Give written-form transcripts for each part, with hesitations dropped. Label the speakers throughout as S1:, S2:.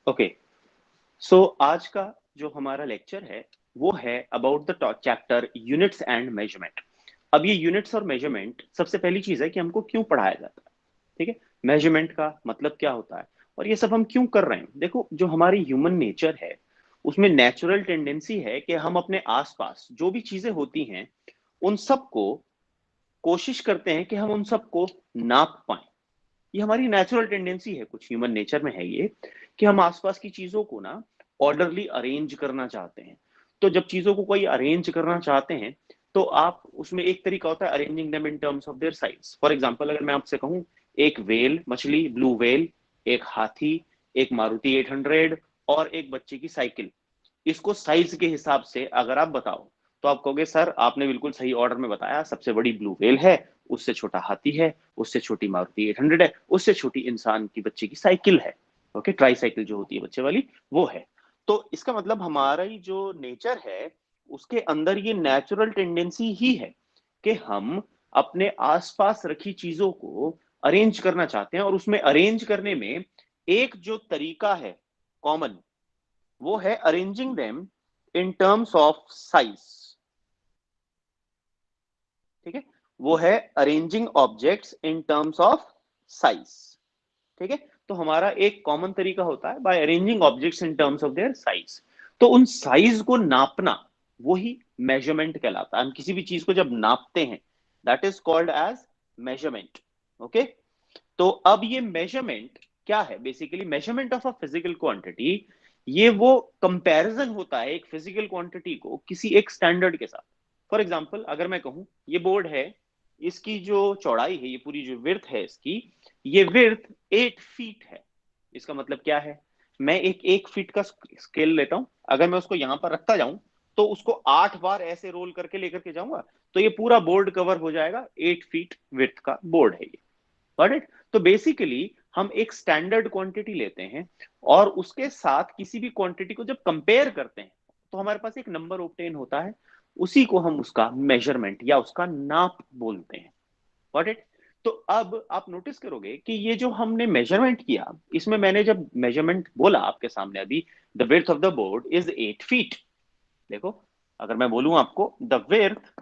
S1: Okay, सो आज का जो हमारा लेक्चर है वो है about the chapter units and measurement. अब ये यूनिट्स और मेजरमेंट सबसे पहली चीज है कि हमको क्यों पढ़ाया जाता है। ठीक है, मेजरमेंट का मतलब क्या होता है और ये सब हम क्यों कर रहे हैं। देखो, जो हमारी ह्यूमन नेचर है उसमें नेचुरल टेंडेंसी है कि हम अपने आसपास जो भी चीजें होती हैं उन सबको कोशिश करते हैं कि हम उन सबको नाप पाए। ये हमारी नेचुरल टेंडेंसी है, कुछ ह्यूमन नेचर में है ये, कि हम आसपास की चीजों को ना ऑर्डरली अरेंज करना चाहते हैं। तो जब चीजों को कोई अरेंज करना चाहते हैं तो आप उसमें एक तरीका होता है arranging them in terms of their size. For example, अगर मैं आपसे कहूं एक वेल मछली, ब्लू वेल, एक हाथी, एक मारुति 800 और एक बच्चे की साइकिल, इसको साइज के हिसाब से अगर आप बताओ तो आप कहोगे सर आपने बिल्कुल सही ऑर्डर में बताया, सबसे बड़ी ब्लू व्हेल है, उससे छोटा हाथी है, उससे छोटी मारुति 800 है, उससे छोटी इंसान की बच्चे की साइकिल है। ओके, ट्राई साइकिल जो होती है बच्चे वाली वो है। तो इसका मतलब हमारा ही जो नेचर है उसके अंदर ये नेचुरल टेंडेंसी ही है कि हम अपने आसपास रखी चीजों को अरेंज करना चाहते हैं, और उसमें अरेंज करने में एक जो तरीका है कॉमन, वो है arranging them in terms of size. ठीक है, वो है arranging objects in terms of size. ठीक है, तो हमारा एक कॉमन तरीका होता है by arranging objects in terms of their size. तो उन साइज को नापना वही मेजरमेंट कहलाता है। हम किसी भी चीज को जब नापते हैं that is called as measurement. Okay, तो अब ये मेजरमेंट क्या है, basically measurement of a physical quantity, ये वो कंपैरिजन होता है एक फिजिकल क्वांटिटी को किसी एक स्टैंडर्ड के साथ। फॉर एग्जांपल, अगर मैं कहूं ये बोर्ड है, इसकी जो चौड़ाई है, ये पूरी जो विड्थ है इसकी, ये विड्थ 8 फीट है। इसका मतलब क्या है, मैं एक फीट का स्केल लेता हूं, अगर मैं उसको यहां पर रखता जाऊं तो उसको 8 बार ऐसे रोल करके लेकर के जाऊंगा तो ये पूरा बोर्ड कवर हो जाएगा। 8 फीट विड्थ का बोर्ड है ये। Got it. तो बेसिकली हम एक स्टैंडर्ड क्वांटिटी लेते हैं और उसके साथ किसी भी क्वांटिटी को जब कंपेयर करते हैं तो हमारे पास एक नंबर ऑब्टेन होता है, उसी को हम उसका मेजरमेंट या उसका नाप बोलते हैं। Got it. तो अब आप नोटिस करोगे कि ये जो हमने मेजरमेंट किया, इसमें मैंने जब मेजरमेंट बोला आपके सामने अभी, the width of the board is 8 feet. देखो, अगर मैं बोलूं आपको the width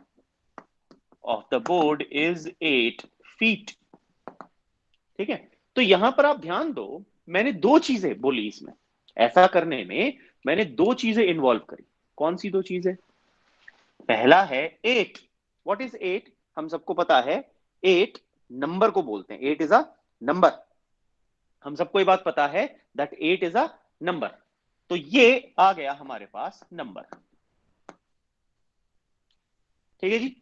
S1: of the board is 8 feet, ठीक है, तो यहां पर आप ध्यान दो, मैंने दो चीजें बोली इसमें। ऐसा करने में मैंने दो चीजें इन्वॉल्व करी। कौन सी दो चीजें? पहला है 8। What is 8? हम सबको पता है 8 नंबर को बोलते हैं। 8 इज अ नंबर। हम सबको ये बात पता है दैट 8 इज अ नंबर। तो ये आ गया हमारे पास नंबर। ठीक है जी।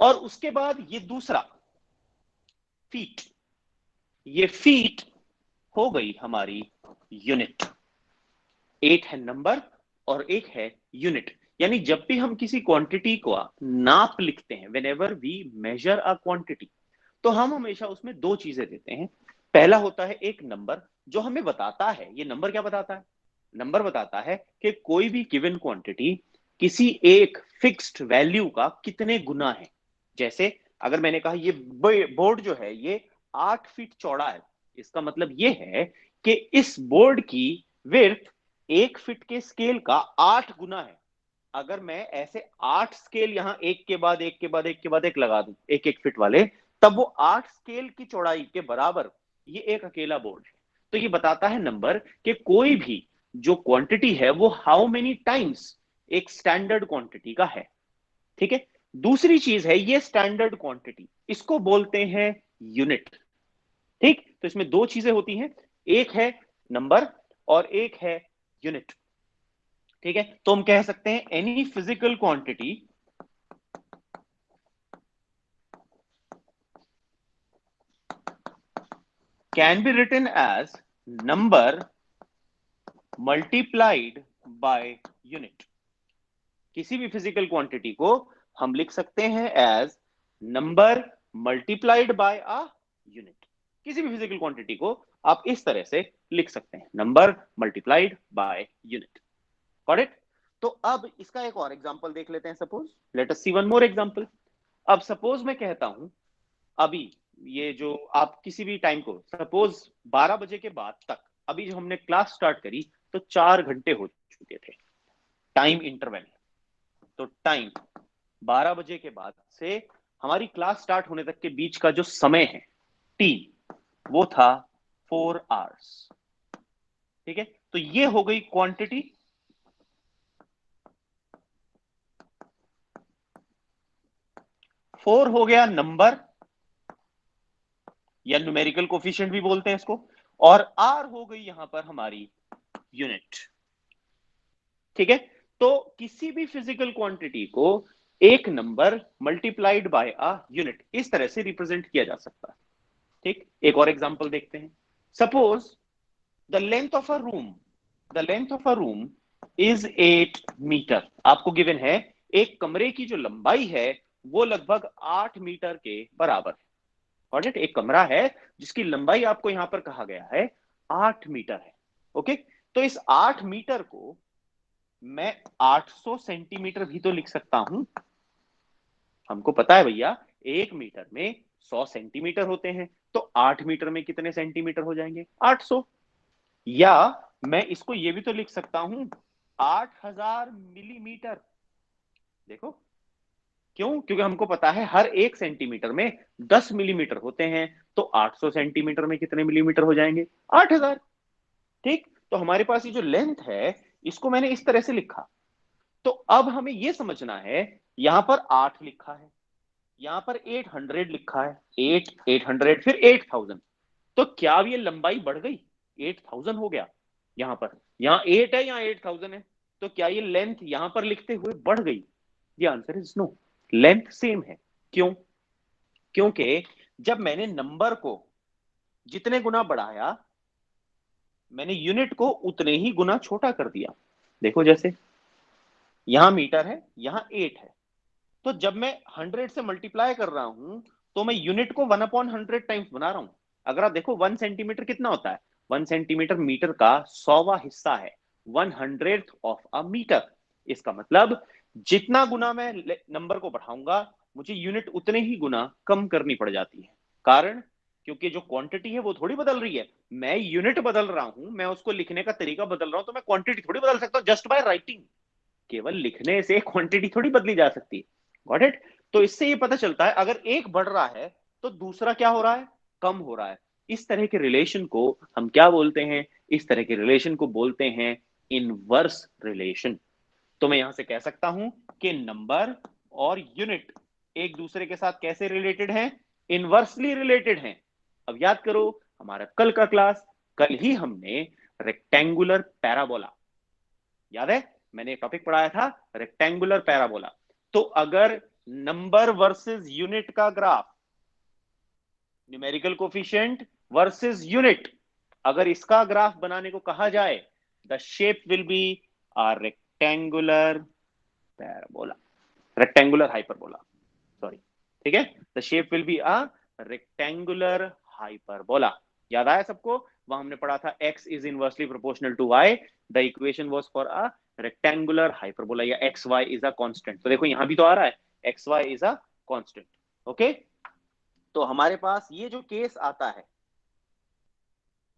S1: और उसके बाद ये दूसरा फीट, ये फीट हो गई हमारी यूनिट। 8 है नंबर और एक है यूनिट। यानी जब भी हम किसी क्वांटिटी को नाप लिखते हैं, whenever we measure a quantity, तो हम हमेशा उसमें दो चीजें देते हैं। पहला होता है एक नंबर जो हमें बताता है, ये नंबर क्या बताता है, नंबर बताता है कि कोई भी गिवन क्वांटिटी किसी एक फिक्स्ड वैल्यू का कितने गुना है। जैसे अगर मैंने कहा ये बोर्ड जो है ये 8 फीट चौड़ा है, इसका मतलब ये है कि इस बोर्ड की विड्थ 1 फीट के स्केल का 8 गुना है। अगर मैं ऐसे 8 स्केल यहां एक के बाद एक के बाद एक के बाद एक लगा दूं, एक एक फीट वाले, तब वो 8 स्केल की चौड़ाई के बराबर ये एक अकेला बोर्ड है। तो ये बताता है नंबर कि कोई भी जो क्वांटिटी है वो हाउ मेनी टाइम्स एक स्टैंडर्ड क्वांटिटी का है। ठीक है, दूसरी चीज है ये स्टैंडर्ड क्वांटिटी, इसको बोलते हैं यूनिट। ठीक, तो इसमें दो चीजें होती हैं, एक है नंबर और एक है यूनिट। ठीक है, तो हम कह सकते हैं any physical quantity can be written as number multiplied by unit. किसी भी फिजिकल क्वांटिटी को हम लिख सकते हैं as number multiplied by a unit. किसी भी फिजिकल क्वांटिटी को आप इस तरह से लिख सकते हैं, number multiplied by unit. Got it. तो अब इसका एक और एग्जांपल देख लेते हैं। सपोज लेट अस सी वन मोर एग्जांपल। अब सपोज मैं कहता हूं अभी, ये जो आप किसी भी टाइम को सपोज 12 बजे के बाद तक, अभी जो हमने क्लास स्टार्ट करी तो 4 घंटे हो चुके थे टाइम इंटरवल। तो टाइम 12 बजे के बाद से हमारी क्लास स्टार्ट होने तक के बीच का जो समय है टी, वो था 4 आवर्स। ठीक है, तो ये हो गई क्वांटिटी, 4 हो गया नंबर या न्यूमेरिकल कोफिशिएंट भी बोलते हैं इसको, और आर हो गई यहां पर हमारी यूनिट। ठीक है, तो किसी भी फिजिकल क्वांटिटी को एक number multiplied by a unit इस तरह से रिप्रेजेंट किया जा सकता है। ठीक, एक और एग्जांपल देखते हैं। Suppose the length of a room, the length of a room is 8 metre. आपको गिवन है एक कमरे की जो लंबाई है वो लगभग 8 मीटर के बराबर है। ऑलराइट, एक कमरा है जिसकी लंबाई आपको यहां पर कहा गया है 8 मीटर है। ओके, तो इस 8 मीटर को मैं 800 सेंटीमीटर भी तो लिख सकता हूं। हमको पता है भैया 1 मीटर में 100 सेंटीमीटर होते हैं, तो 8 मीटर में कितने सेंटीमीटर हो जाएंगे? 800। या मैं इसको ये भी तो लिख सकता हूं 8000 मिलीमीटर। देखो, क्यों? क्योंकि हमको पता है हर 1 सेंटीमीटर में 10 मिलीमीटर होते हैं, तो 800 सेंटीमीटर में कितने मिलीमीटर हो जाएंगे? 8000। ठीक, तो हमारे पास ये जो लेंथ है इसको मैंने इस तरह से लिखा। तो अब हमें यह समझना है, यहां पर 8 लिखा है, यहां पर 800 लिखा है, 800 फिर 8000, तो क्या अब ये लंबाई बढ़ गई? 8000 हो गया यहां पर, यहां 8 है, यहां 8000 है, तो क्या ये लेंथ यहां पर लिखते हुए बढ़ गई? ये answer is no, length same है। क्यों? क्योंकि जब मैंने नंबर को जितने गुना बढ़ाया, मैंने यूनिट को उतने ही गुना छोटा कर दिया। देखो, जैसे यहां मीटर है, यहां 8 है, तो जब मैं 100 से मल्टीप्लाई कर रहा हूं तो मैं यूनिट को 1/100 टाइम्स बना रहा हूं। अगर आप देखो 1 सेंटीमीटर कितना होता है? 1 सेंटीमीटर मीटर का 100वां हिस्सा है, 1/100 ऑफ अ मीटर। इसका मतलब जितना गुना मैं नंबर को बढ़ाऊंगा, मुझे यूनिट उतने ही गुना कम करनी पड़ जाती है। कारण, क्योंकि जो क्वांटिटी है वो थोड़ी बदल रही है, मैं यूनिट बदल रहा हूं, मैं उसको लिखने का तरीका बदल रहा हूं, तो मैं क्वांटिटी थोड़ी बदल सकता हूं जस्ट बाय राइटिंग। केवल लिखने से क्वांटिटी थोड़ी बदली जा सकती है। Got it? तो इससे ये पता चलता है अगर एक बढ़ रहा है तो दूसरा क्या हो रहा है? कम हो रहा है। इस तरह के रिलेशन को हम क्या बोलते हैं? इस तरह के रिलेशन को बोलते हैं इनवर्स रिलेशन। तो मैं यहां से कह सकता हूं कि नंबर और यूनिट एक दूसरे के साथ कैसे रिलेटेड हैं? इनवर्सली रिलेटेड हैं। अब याद करो हमारा कल का क्लास, कल ही हमने रेक्टेंगुलर पैराबोला, याद है? मैंने टॉपिक पढ़ाया था रेक्टेंगुलर पैराबोला। तो अगर नंबर वर्सेस यूनिट का graph, numerical coefficient versus unit, अगर इसका ग्राफ बनाने को कहा जाए, the shape will be a rectangular parabola, rectangular hyperbola, sorry. ठीक है, the shape will be a rectangular hyperbola. याद आया सबको? वहां हमने पढ़ा था x is inversely proportional to y, the equation was for a rectangular hyperbola, या xy इज अ कांस्टेंट। तो देखो यहां भी तो आ रहा है xy is a constant. Okay, तो हमारे पास ये जो केस आता है,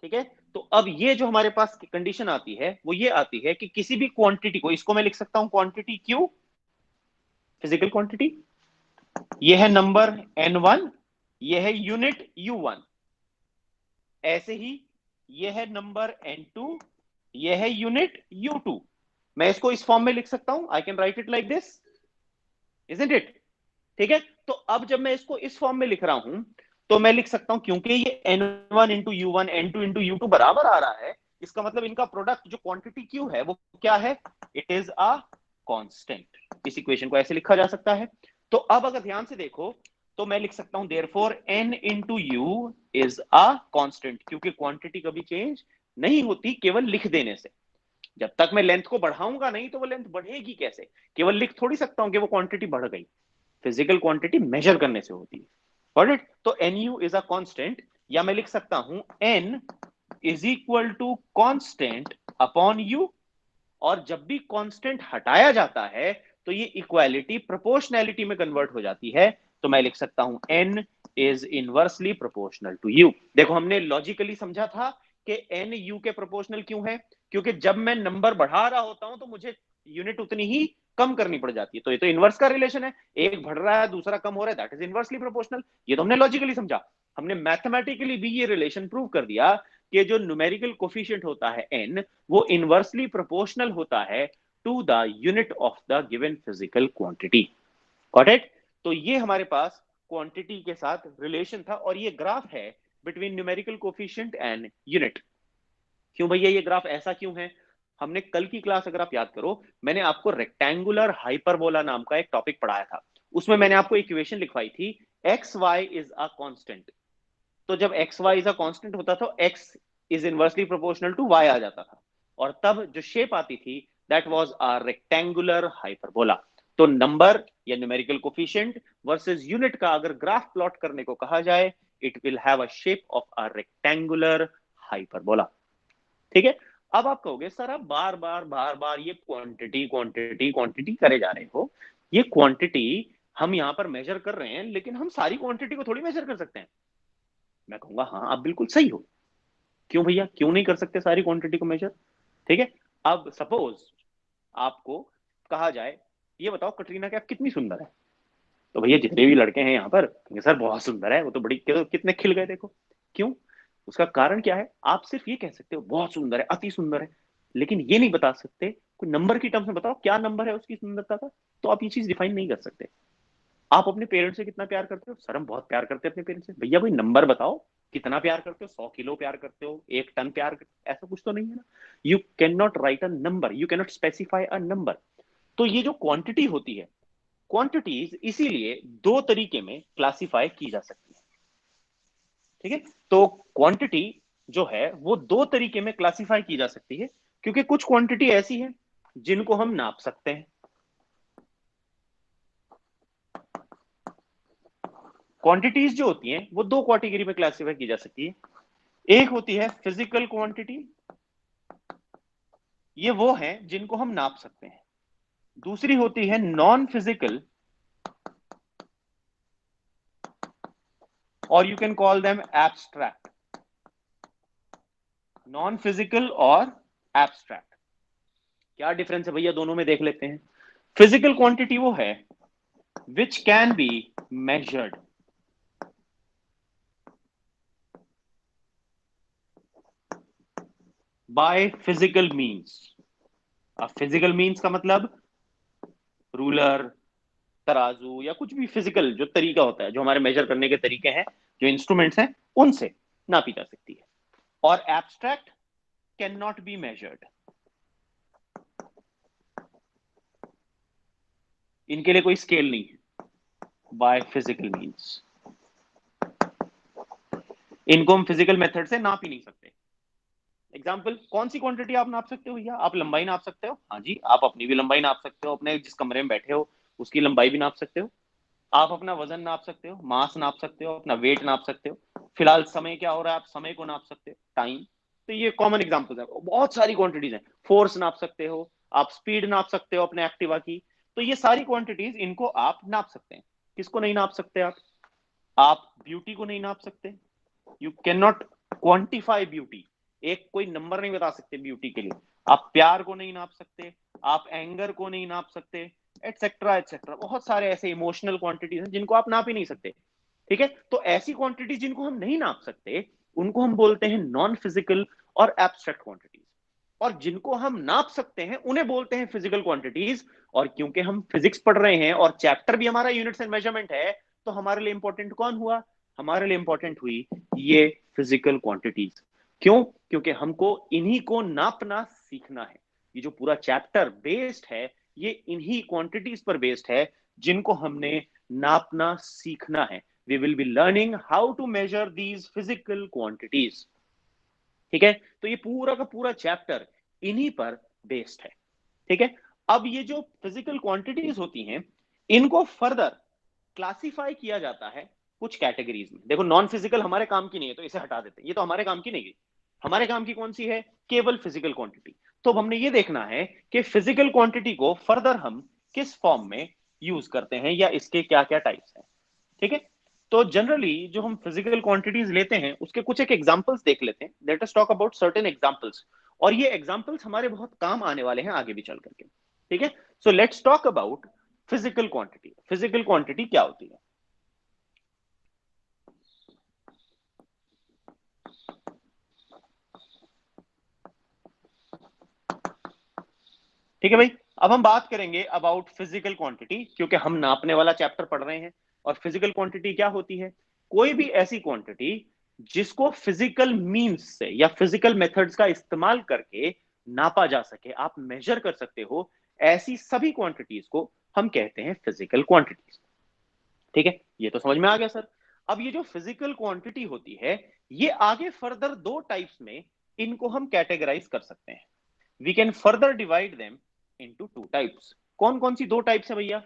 S1: ठीक है, तो अब ये जो हमारे पास कंडीशन आती है वो ये आती है कि किसी भी क्वांटिटी को, इसको मैं लिख सकता हूं क्वांटिटी Q, फिजिकल क्वांटिटी, ये है नंबर N1, ये है यूनिट U1, ऐसे ही ये है नंबर N2, ये है यूनिट U2। मैं इसको इस फॉर्म में लिख सकता हूं, I can write it like this, isn't it? ठीक है, तो अब जब मैं इसको इस फॉर्म में लिख रहा हूं तो मैं लिख सकता हूं, क्योंकि ये N1 into U1 N2 into U2 बराबर आ रहा है, इसका मतलब इनका प्रोडक्ट जो क्वांटिटी Q है वो क्या है? It is a constant. इस इक्वेशन को ऐसे लिखा जा सकता है। तो अब अगर ध्यान से देखो तो मैं लिख सकता हूं therefore N into U is a constant, क्योंकि क्वांटिटी कभी चेंज नहीं होती केवल लिख देने से। जब तक मैं लेंथ को बढ़ाऊंगा नहीं तो वो लेंथ बढ़ेगी कैसे? केवल लिख थोड़ी सकता हूं कि वो क्वांटिटी बढ़ गई। फिजिकल क्वांटिटी मेजर करने से होती है। Got it? तो NU इज अ कांस्टेंट, या मैं लिख सकता हूं N is equal to constant upon U, और जब भी कांस्टेंट हटाया जाता है तो ये इक्वालिटी प्रोपोर्शनैलिटी में कन्वर्ट हो जाती है। तो मैं लिख सकता हूं N is inversely proportional to U। देखो हमने लॉजिकली समझा था कि n u के प्रोपोर्शनल क्यों है? क्योंकि जब मैं नंबर बढ़ा रहा होता हूं तो मुझे यूनिट उतनी ही कम करनी पड़ जाती है। तो ये तो इनवर्स का रिलेशन है, एक बढ़ रहा है दूसरा कम हो रहा है, दैट इज इनवर्सली प्रोपोर्शनल। ये तो हमने लॉजिकली समझा। हमने मैथमेटिकली भी ये रिलेशन प्रूव कर दिया कि जो न्यूमेरिकल कोफिशिएंट होता है n, वो इनवर्सली प्रोपोर्शनल होता है to the unit of the given physical quantity. Got it? तो ये हमारे पास क्वांटिटी के साथ रिलेशन था, और ये ग्राफ है between numerical coefficient and unit. क्यों भैया ये ग्राफ ऐसा क्यों है? हमने कल की क्लास अगर आप याद करो, मैंने आपको रेक्टेंगुलर हाइपरबोला नाम का एक टॉपिक पढ़ाया था। उसमें मैंने आपको इक्वेशन लिखवाई थी, x y is a constant. तो जब x y is a constant होता था, x is inversely proportional to y आ जाता था, और तब जो शेप आती थी that was a rectangular hyperbola. तो नंबर या न्यूमेरिकल कोफिशिएंट वर्सेस यूनिट का अगर ग्राफ प्लॉट करने को कहा जाए, it will have a shape of a rectangular hyperbola. ठीक है? अब आप कहोगे सर आप बार बार ये क्वांटिटी क्वांटिटी क्वांटिटी करे जा रहे हो, ये क्वांटिटी हम यहां पर मेजर कर रहे हैं, लेकिन हम सारी क्वांटिटी को थोड़ी मेजर कर सकते हैं। मैं कहूंगा हाँ आप बिल्कुल सही हो। क्यों भैया, क्यों नहीं कर सकते सारी क्वांटिटी को मेजर? ठीक है, अब सपोज आपको कहा जाए ये बताओ कटरीना कैफ कितनी सुंदर है, तो भैया जितने भी लड़के हैं यहाँ पर कहेंगे सर बहुत सुंदर है, वो तो बड़ी कितने खिल गए देखो। क्यों? उसका कारण क्या है? आप सिर्फ ये कह सकते हो बहुत सुंदर है, अति सुंदर है, लेकिन ये नहीं बता सकते कोई नंबर की टर्म्स में बताओ क्या नंबर है उसकी सुंदरता का। तो आप ये चीज डिफाइन नहीं कर सकते। आप अपने पेरेंट्स से कितना प्यार करते हो? सर हम बहुत प्यार करते हैं अपने पेरेंट्स से। भैया कोई नंबर बताओ, कितना प्यार करते हो? 100 किलो प्यार करते हो, 1 टन प्यार करते हो? ऐसा कुछ तो नहीं है ना। You can not right a number, you can not specify a number. तो ये जो क्वांटिटी होती है, क्वांटिटीज इसीलिए दो तरीके में क्लासिफाई की जा सकती है। ठीक है, तो क्वांटिटी जो है वो दो तरीके में क्लासिफाई की जा सकती है, क्योंकि कुछ क्वांटिटी ऐसी है जिनको हम नाप सकते हैं। क्वांटिटीज जो होती हैं वो दो कैटेगरी में क्लासिफाई की जा सकती है। एक होती है फिजिकल क्वांटिटी, ये वो है जिनको हम नाप सकते हैं। दूसरी होती है नॉन फिजिकल, और you can call them abstract. Non physical और एब्स्ट्रैक्ट, क्या डिफरेंस है भैया दोनों में देख लेते हैं। फिजिकल क्वांटिटी वो है which can be measured, by physical means. अब फिजिकल मीन्स का मतलब रूलर, तराजू, या कुछ भी फिजिकल जो तरीका होता है, जो हमारे मेजर करने के तरीके हैं, जो इंस्ट्रूमेंट्स हैं, उनसे नापी जा सकती है। और abstract can not be measured, इनके लिए कोई स्केल नहीं है। बाय फिजिकल मीन्स, इनको हम फिजिकल मेथड से नाप ही नहीं सकते। एग्जाम्पल, कौन सी क्वांटिटी आप नाप सकते हो भैया? आप लंबाई नाप सकते हो, हाँ जी, आप अपनी भी लंबाई नाप सकते हो, अपने जिस कमरे में बैठे हो उसकी लंबाई भी नाप सकते हो। आप अपना वजन नाप सकते हो, मास नाप सकते हो, अपना वेट नाप सकते हो, फिलहाल समय क्या हो रहा है आप समय को नाप सकते हो, टाइम। तो ये कॉमन एग्जांपल्स है, बहुत सारी क्वांटिटीज हैं। फोर्स नाप सकते हो, आप स्पीड नाप सकते हो अपने एक्टिवा की। तो ये सारी क्वांटिटीज, इनको आप नाप सकते हैं। किसको नहीं नाप सकते आप ब्यूटी को नहीं नाप सकते। You can not quantify beauty, एक कोई नंबर नहीं बता सकते ब्यूटी के लिए। आप प्यार को नहीं नाप सकते, आप एंगर को नहीं नाप सकते, एटसेट्रा एटसेट्रा। बहुत सारे ऐसे इमोशनल क्वांटिटीज हैं जिनको आप नाप ही नहीं सकते। ठीक है, तो ऐसी क्वांटिटीज जिनको हम नहीं नाप सकते उनको हम बोलते हैं नॉन फिजिकल और एब्स्ट्रैक्ट क्वांटिटीज। और जिनको हम नाप सकते हैं उन्हें बोलते हैं फिजिकल क्वांटिटीज। और क्योंकि हम फिजिक्स पढ़ रहे हैं और चैप्टर भी हमारा यूनिट्स एंड मेजरमेंट है, तो हमारे लिए इंपॉर्टेंट कौन हुआ? हमारे लिए इंपॉर्टेंट हुई ये फिजिकल क्वांटिटीज। क्यों? क्योंकि हमको इन्हीं को नापना सीखना है। ये जो पूरा चैप्टर बेस्ड है, ये इन्हीं क्वांटिटीज पर बेस्ड है जिनको हमने नापना सीखना है। We will be learning how to measure these physical quantities. ठीक है, तो ये पूरा का पूरा चैप्टर इन्हीं पर बेस्ड है। ठीक है, अब ये जो फिजिकल क्वांटिटीज होती हैं, इनको फर्दर क्लासिफाई किया जाता है कुछ कैटेगरीज में। देखो नॉन फिजिकल हमारे काम की नहीं है, तो इसे हटा देते हैं, ये तो हमारे काम की नहीं है। हमारे काम की कौन सी है? केवल फिजिकल क्वांटिटी। तो अब हमने ये देखना है कि फिजिकल क्वांटिटी को फर्दर हम किस फॉर्म में यूज करते हैं, या इसके क्या क्या टाइप्स हैं। ठीक है, तो जनरली जो हम फिजिकल क्वांटिटीज लेते हैं उसके कुछ एक एग्जांपल्स देख लेते हैं, let us talk about certain examples, और ये एग्जांपल्स हमारे बहुत काम आने वाले हैं आगे भी चल करके, ठीक है। So let's talk about physical quantity. Physical quantity क्या होती है? ठीक है भाई, अब हम बात करेंगे अबाउट फिजिकल क्वांटिटी, क्योंकि हम नापने वाला चैप्टर पढ़ रहे हैं। और फिजिकल क्वांटिटी क्या होती है? कोई भी ऐसी क्वांटिटी जिसको फिजिकल मींस से या फिजिकल मेथड्स का इस्तेमाल करके नापा जा सके, आप मेजर कर सकते हो, ऐसी सभी क्वांटिटीज को हम कहते हैं फिजिकल क्वांटिटीज। ठीक है, ये तो समझ में आ गया सर। अब ये जो फिजिकल क्वांटिटी होती है, ये आगे फर्दर दो टाइप्स में इनको हम कैटेगराइज कर सकते हैं। We can further divide them into two types. कौन कौन सी दो टाइप्स है भैया?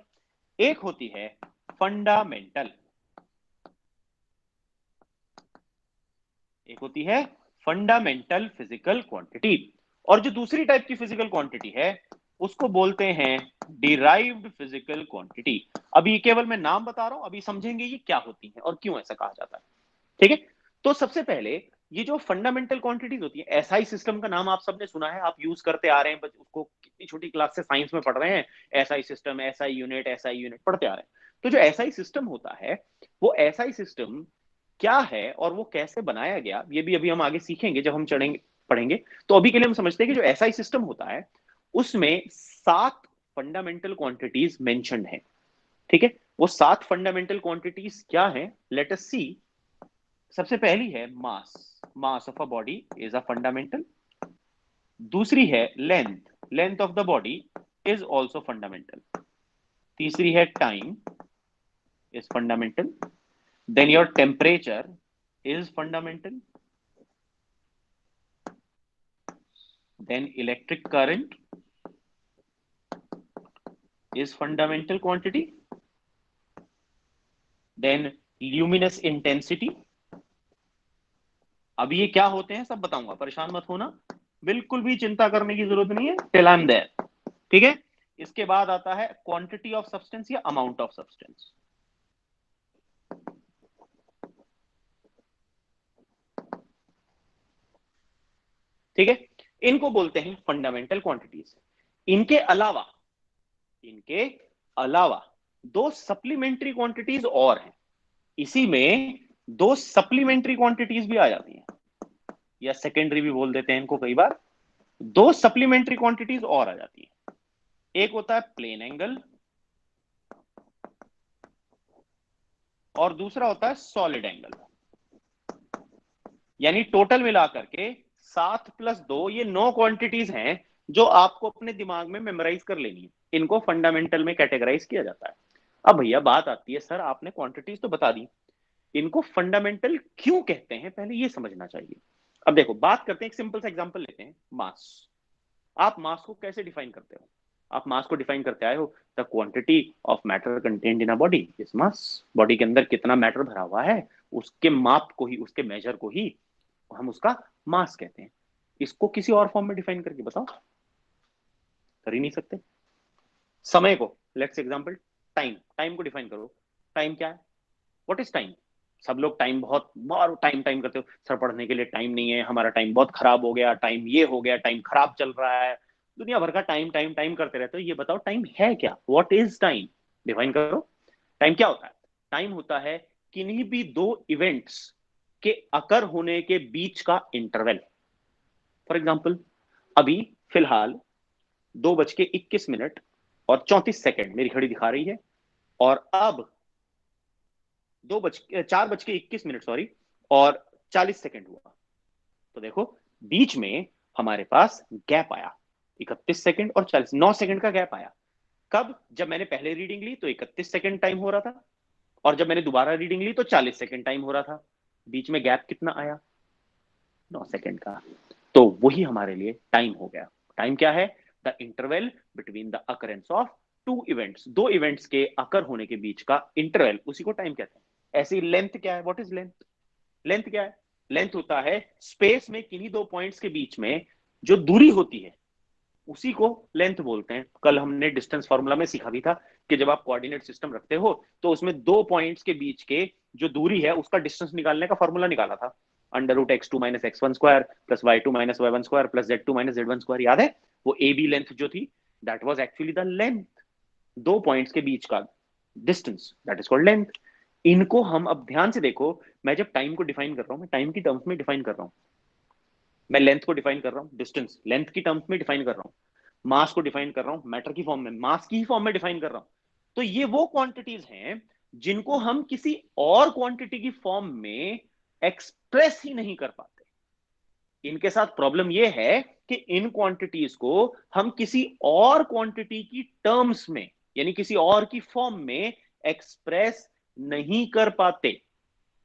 S1: एक होती है फंडामेंटल, एक होती है फंडामेंटल फिजिकल क्वांटिटी, और जो दूसरी टाइप की फिजिकल क्वांटिटी है उसको बोलते हैं डिराइव्ड फिजिकल क्वांटिटी। अभी केवल मैं नाम बता रहा हूं, अभी समझेंगे ये क्या होती है और क्यों ऐसा कहा जाता है। ठीक है, तो सबसे पहले ये जो फंडामेंटल क्वांटिटीज होती है, एसआई सिस्टम का नाम आप सबने सुना है, आप यूज करते आ रहे हैं, उसको कितनी छोटी क्लास से साइंस में पढ़ रहे हैं, एसआई सिस्टम, एसआई यूनिट पढ़ते आ रहे हैं। तो जो एसआई सिस्टम होता है, वो एसआई सिस्टम क्या है और वो कैसे बनाया गया, ये भी अभी हम आगे सीखेंगे जब हम चढ़ेंगे पढ़ेंगे। तो अभी के लिए हम समझते हैं कि जो एसआई सिस्टम होता है उसमें 7 फंडामेंटल क्वांटिटीज मेंशन्ड हैं। ठीक है, वो 7 फंडामेंटल क्वांटिटीज क्या है, लेट अस सी। सबसे पहली है mass, mass of a body is a fundamental. दूसरी है length, length of the body is also fundamental. तीसरी है time is fundamental. Then your temperature is fundamental. Then electric current is fundamental quantity. Then luminous intensity. अब ये क्या होते हैं सब बताऊंगा, परेशान मत होना, बिल्कुल भी चिंता करने की जरूरत नहीं है, टिल आई एम देयर। ठीक है, इसके बाद आता है क्वांटिटी ऑफ सब्सटेंस या अमाउंट ऑफ सब्सटेंस। ठीक है, इनको बोलते हैं फंडामेंटल क्वांटिटीज। इनके अलावा, इनके अलावा दो सप्लीमेंट्री क्वांटिटीज और हैं। इसी में दो सप्लीमेंट्री क्वांटिटीज भी आ जाती हैं, या सेकेंडरी भी बोल देते हैं इनको कई बार। दो सप्लीमेंट्री क्वांटिटीज और आ जाती हैं। एक होता है प्लेन एंगल और दूसरा होता है सॉलिड एंगल। यानी टोटल मिलाकर के 7 + 2 ये 9 क्वांटिटीज हैं जो आपको अपने दिमाग में मेमोराइज कर लेनी है। इनको फंडामेंटल में कैटेगराइज किया जाता है। अब भैया बात आती है, सर आपने क्वांटिटीज तो बता दी, इनको फंडामेंटल क्यों कहते हैं, पहले ये समझना चाहिए। अब देखो बात करते हैं, एक सिंपल सा एग्जांपल लेते हैं, मास। आप मास को कैसे डिफाइन करते हो? आप मास को डिफाइन करते आए हो, the quantity of matter contained in a body is mass. Body के अंदर कितना मैटर भरा हुआ है, उसके माप को ही, उसके मेजर को ही हम उसका मास कहते हैं। इसको किसी और फॉर्म में डिफाइन करके बताओ, कर ही नहीं सकते। समय को, लेट्स एग्जांपल, टाइम, टाइम को डिफाइन करो। टाइम क्या है? What is time? सब लोग टाइम बहुत बार टाइम टाइम करते हो, सर पढ़ने के लिए टाइम नहीं है, हमारा टाइम बहुत खराब हो गया, टाइम ये हो गया, टाइम खराब चल रहा है, दुनिया भर का टाइम टाइम टाइम करते रहते हो। ये बताओ टाइम है क्या? What is time? डिफाइन करो। टाइम क्या होता है? टाइम होता है किन्हीं भी दो इवेंट्स के अकर होने के बीच का इंटरवल। फॉर एग्जाम्पल, अभी फिलहाल 2:21 और 34 सेकंड मेरी घड़ी दिखा रही है, और अब 4:21 सॉरी और 40 सेकंड हुआ। तो देखो बीच में हमारे पास गैप आया, 31 सेकंड और 9 सेकंड का गैप आया। कब? जब मैंने पहले रीडिंग ली तो 31 सेकंड टाइम हो रहा था, और जब मैंने दोबारा रीडिंग ली तो 40 सेकंड टाइम हो रहा था। बीच में गैप कितना आया? 9 सेकंड का। तो वही हमारे लिए टाइम हो गया। टाइम क्या है? The interval between the occurrence of two events, दो इवेंट्स के अकर होने के बीच का इंटरवल, उसी को टाइम कहते हैं। ऐसी लेंथ क्या है? What is length? लेंथ क्या है? लेंथ होता है स्पेस में किन्हीं दो पॉइंट्स के बीच में जो दूरी होती है, उसी को लेंथ बोलते हैं। कल हमने डिस्टेंस फॉर्मूला में सीखा भी था कि जब आप कोऑर्डिनेट सिस्टम रखते हो तो उसमें दो पॉइंट्स के बीच के जो दूरी है उसका डिस्टेंस निकालने का फॉर्मूला निकाला था, √x2 - x1 square plus y2 - y1 square plus z2 - z1 square, याद है? वो ए बी लेंथ जो थी, that was actually the length, दो पॉइंट्स के बीच का distance, that is called length. इनको हम अब ध्यान से देखो, मैं जब टाइम को डिफाइन कर रहा हूं, मैं टाइम की टर्म्स में डिफाइन कर रहा हूं, मैं लेंथ को डिफाइन कर रहा हूं, डिस्टेंस लेंथ की टर्म्स में डिफाइन कर रहा हूं, मास को डिफाइन कर रहा हूं मैटर की फॉर्म में, मास की ही फॉर्म में डिफाइन कर रहा हूं। तो ये वो क्वांटिटीज हैं जिनको हम किसी और क्वांटिटी की फॉर्म में एक्सप्रेस ही नहीं कर पाते। इनके साथ प्रॉब्लम यह है कि इन क्वांटिटीज को हम किसी और क्वांटिटी की टर्म्स में, यानी किसी और की फॉर्म में एक्सप्रेस नहीं कर पाते,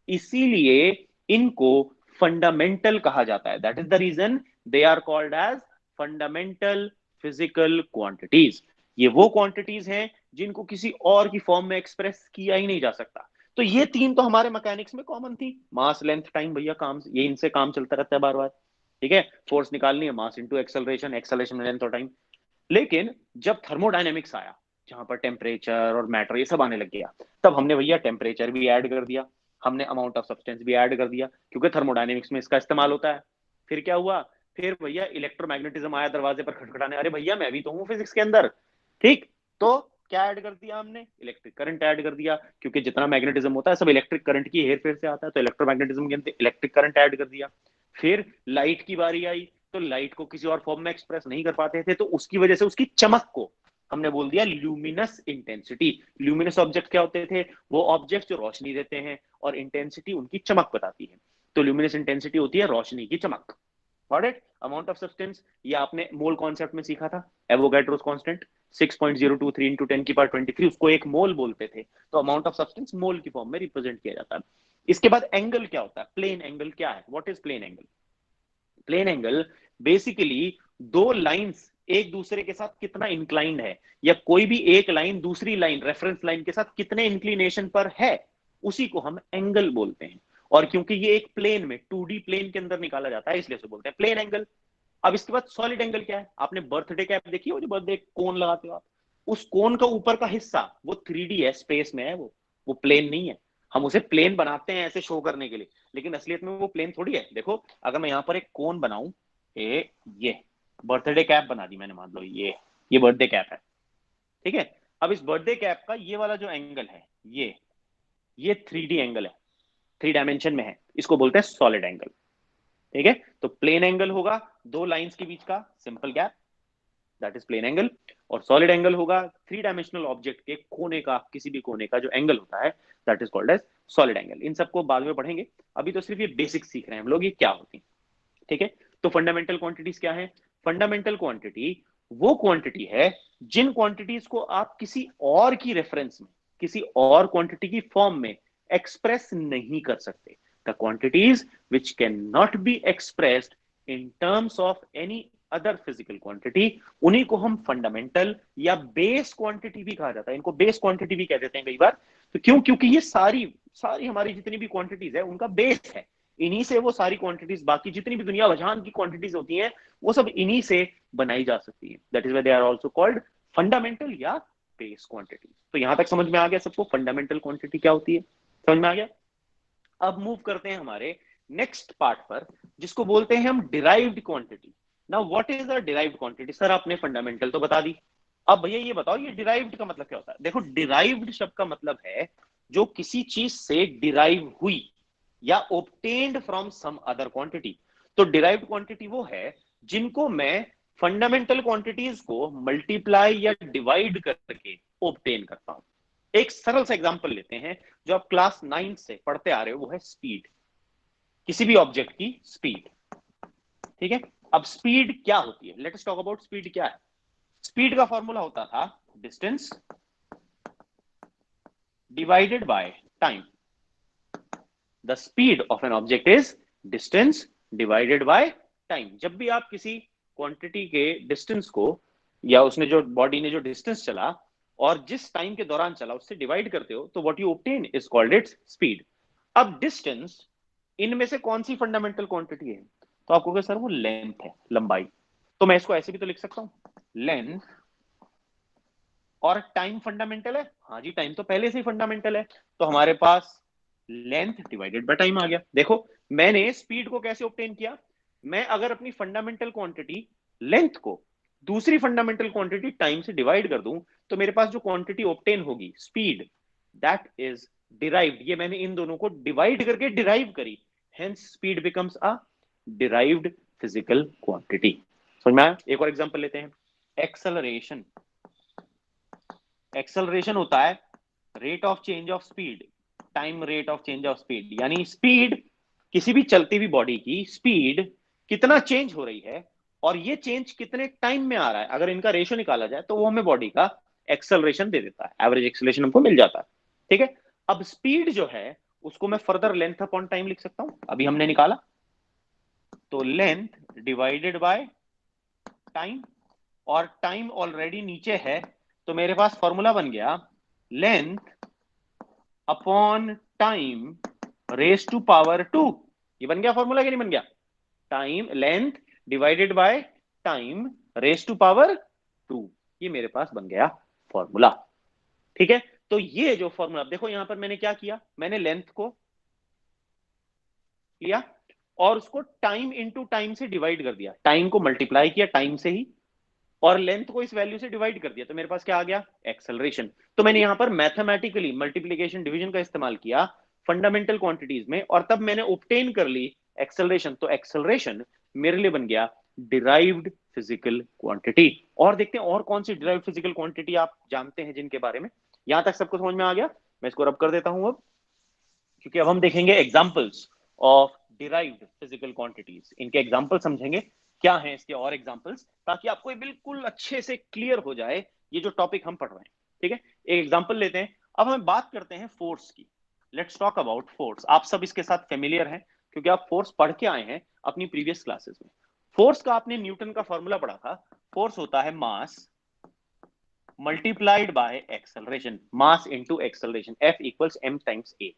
S1: इसीलिए इनको फंडामेंटल कहा जाता है। That is the reason they are called as fundamental physical quantities. ये वो क्वांटिटीज हैं जिनको किसी और की फॉर्म में एक्सप्रेस किया ही नहीं जा सकता। तो ये तीन तो हमारे मैकेनिक्स में कॉमन थी, मास लेंथ टाइम, भैया काम ये इनसे काम चलता रहता है बार बार, ठीक है? फोर्स निकालनी है, mass into acceleration, acceleration length और टाइम। लेकिन जब थर्मोडायनेमिक्स आया, जहां पर टेम्परेचर और मैटर ये सब आने लग गया, तब हमने भैया टेम्परेचर भी ऐड कर दिया, हमने अमाउंट ऑफ सब्सटेंस भी ऐड कर दिया, क्योंकि थर्मोडायनेमिक्स में इसका इस्तेमाल होता है। फिर क्या हुआ? फिर भैया इलेक्ट्रोमैग्नेटिज्म आया दरवाजे पर खटखटाने, अरे भैया मैं भी तो हूँ फिजिक्स के अंदर, ठीक? तो क्या ऐड कर दिया हमने? इलेक्ट्रिक करंट ऐड कर दिया, क्योंकि जितना मैग्नेटिज्म होता है सब इलेक्ट्रिक करंट की हेर फेर से आता है, तो इलेक्ट्रोमैग्नेटिज्म के अंदर इलेक्ट्रिक करंट ऐड कर दिया। फिर लाइट की बारी आई, तो लाइट को किसी और फॉर्म में एक्सप्रेस नहीं कर पाते थे, तो उसकी वजह से उसकी चमक को हमने बोल दिया ल्यूमिनस इंटेंसिटी। ल्यूमिनस ऑब्जेक्ट क्या होते थे? वो ऑब्जेक्ट जो रोशनी देते हैं, और इंटेंसिटी उनकी चमक बताती है। तो ल्यूमिनस इंटेंसिटी होती है रोशनी की चमक। Got it? Amount of substance, ये आपने मोल कॉन्सेप्ट में सीखा था, एवोगैड्रोस कांस्टेंट 6.023 इंटू 10⁻23, उसको एक मोल बोलते थे। तो अमाउंट ऑफ सब्सटेंस मोल की फॉर्म में रिप्रेजेंट किया जाता है। इसके बाद एंगल क्या होता है? प्लेन एंगल क्या है? What is plane angle? Plane angle basically दो लाइंस एक दूसरे के साथ कितना इंक्लाइंड है, या कोई भी एक लाइन दूसरी लाइन रेफरेंस लाइन के साथ कितने इंक्लिनेशन पर है, उसी को हम एंगल बोलते हैं। और क्योंकि ये एक प्लेन में 2D प्लेन के अंदर निकाला जाता है, इसलिए से बोलते हैं प्लेन एंगल। अब इसके बाद सॉलिड एंगल क्या है? आपने बर्थडे कैप देखी है, वो जो बर्थडे कोन लगाते हो आप, उस कोन का ऊपर का हिस्सा वो 3D है, स्पेस में है, वो प्लेन नहीं है। हम उसे प्लेन बनाते हैं ऐसे शो करने के लिए, लेकिन असलियत में वो प्लेन थोड़ी है। देखो, अगर मैं यहां पर एक कोन बनाऊं, ये बर्थडे कैप बना दी मैंने, मान लो ये बर्थडे कैप है, ठीक है? अब इस बर्थडे कैप का ये वाला जो एंगल है, ये 3D एंगल है, 3 डायमेंशन में है, इसको बोलते हैं सॉलिड एंगल, ठीक है? तो प्लेन एंगल होगा दो लाइंस के बीच का simple gap, that is plane angle. और सॉलिड एंगल होगा 3 डायमेंशनल ऑब्जेक्ट के कोने का, किसी भी कोने का जो एंगल होता है, that is called as solid angle. इन सबको बाद में पढ़ेंगे, अभी तो सिर्फ ये बेसिक सीख रहे हैं हम लोग, ये क्या होती है, ठीक है? तो फंडामेंटल क्वांटिटीज क्या है? फंडामेंटल क्वांटिटी वो क्वांटिटी है जिन क्वांटिटीज को आप किसी और की रेफरेंस में, किसी और क्वांटिटी की फॉर्म में एक्सप्रेस नहीं कर सकते। The quantities which can not be expressed in terms of any other physical quantity, उन्हीं को हम फंडामेंटल या बेस क्वांटिटी भी कहा जाता है। इनको बेस क्वांटिटी भी कह देते हैं कई बार। तो क्यों? क्योंकि ये सारी सारी हमारी जितनी भी क्वांटिटीज है उनका बेस है, इन्हीं से वो सारी क्वांटिटीज, बाकी जितनी भी दुनिया भजान की क्वांटिटीज होती हैं, वो सब इन्हीं से बनाई जा सकती है। That is why they are also called fundamental या बेस क्वांटिटीज। तो यहां तक समझ में आ गया सबको फंडामेंटल क्वांटिटी क्या होती है? समझ में आ गया? अब मूव करते हैं हमारे नेक्स्ट पार्ट पर, जिसको बोलते हैं हम derived quantity. Now what is a derived quantity? Sir आपने फंडामेंटल तो बता दी, अब भैया ये बताओ ये डिराइव्ड का मतलब क्या होता है? देखो, डिराइव्ड शब्द का मतलब है जो किसी चीज से डिराइव हुई या obtained from some other quantity. तो डिराइव्ड क्वांटिटी वो है जिनको मैं फंडामेंटल क्वांटिटीज को मल्टीप्लाई या डिवाइड करके ओब्टेन करता हूं। एक सरल सा एग्जांपल लेते हैं जो आप क्लास 9 से पढ़ते आ रहे हो, वो है स्पीड, किसी भी ऑब्जेक्ट की स्पीड, ठीक है? अब स्पीड क्या होती है? Let us talk about speed क्या है। स्पीड का फॉर्मूला होता था distance divided by time. The speed of an object is distance divided by time. जब भी आप किसी क्वांटिटी के डिस्टेंस को, या उसने जो बॉडी ने जो डिस्टेंस चला और जिस टाइम के दौरान चला, उससे डिवाइड करते हो, तो what you obtain is called its speed. अब डिस्टेंस इनमें से कौन सी फंडामेंटल क्वांटिटी है? तो आपको क्या सर? वो लेंथ है, लंबाई। तो मैं इसको ऐसे भी तो लिख सकता हूं, लेंथ और टाइम फंडामेंटल है। हाँ जी, टाइम तो पहले से ही फंडामेंटल है। तो हमारे पास लेंथ डिवाइडेड बाय टाइम आ गया। देखो मैंने स्पीड को कैसे ऑब्टेन किया, मैं अगर अपनी फंडामेंटल क्वांटिटी लेंथ को दूसरी फंडामेंटल क्वांटिटी टाइम से डिवाइड कर दूं, तो मेरे पास जो क्वांटिटी ऑब्टेन होगी स्पीड, दैट इज डिराइव्ड। ये मैंने इन दोनों को डिवाइड करके डिराइव करी, hence speed becomes a derived physical quantity. समझ में आया? एक और एग्जांपल लेते हैं, एक्सेलरेशन। एक्सेलरेशन होता है rate of change of speed, time rate of change of speed, यानी स्पीड, किसी भी चलती हुई बॉडी की स्पीड कितना चेंज हो रही है और ये चेंज कितने टाइम में आ रहा है, अगर इनका रेशियो निकाला जाए तो वो हमें बॉडी का एक्सेलरेशन दे देता है, एवरेज एक्सेलरेशन हमको मिल जाता है। ठीक है, अब स्पीड जो है उसको मैं फर्दर लेंथ अपॉन टाइम लिख सकता हूं, अभी हमने निकाला, तो लेंथ डिवाइडेड बाय टाइम, और टाइम ऑलरेडी नीचे है, तो मेरे पास फॉर्मूला बन गया length upon time raise to power 2। ये बन गया फॉर्मूला कि नहीं बन गया? Time length divided by time raise to power 2, ये मेरे पास बन गया फॉर्मूला। ठीक है, तो ये जो फॉर्मूला देखो यहां पर मैंने क्या किया, मैंने लेंथ को लिया और उसको टाइम इंटू टाइम से डिवाइड कर दिया, टाइम को मल्टीप्लाई किया टाइम से ही और लेंथ को इस वैल्यू से डिवाइड कर दिया, तो मेरे पास क्या आ गया? एक्सेलरेशन। तो मैंने यहां पर मैथमेटिकली मल्टीप्लीकेशन डिवीजन का इस्तेमाल किया फंडामेंटल क्वांटिटीज में, और तब मैंने ऑब्टेन कर ली एक्सेलरेशन। तो एक्सेलरेशन मेरे लिए बन गया डिराइव्ड फिजिकल क्वांटिटी। और देखते हैं और कौन सी डिराइव्ड फिजिकल क्वांटिटी आप जानते हैं जिनके बारे में। यहां तक सबको समझ में आ गया? मैं इसको रब कर देता हूं अब, क्योंकि अब हम देखेंगे examples of derived physical quantities, इनके एग्जांपल समझेंगे क्या हैं इसके और एग्जांपल्स, ताकि आपको ये बिल्कुल अच्छे से क्लियर हो जाए ये जो टॉपिक हम पढ़ रहे हैं। ठीक है, एक एग्जांपल लेते हैं। अब हम बात करते हैं फोर्स की। Let's talk about force. आप सब इसके साथ फेमिलियर हैं क्योंकि आप फोर्स पढ़ के आए हैं अपनी प्रीवियस क्लासेस में। फोर्स का आपने न्यूटन का फॉर्मूला पढ़ा था, फोर्स होता है mass multiplied by acceleration, mass into acceleration, F equals m times a।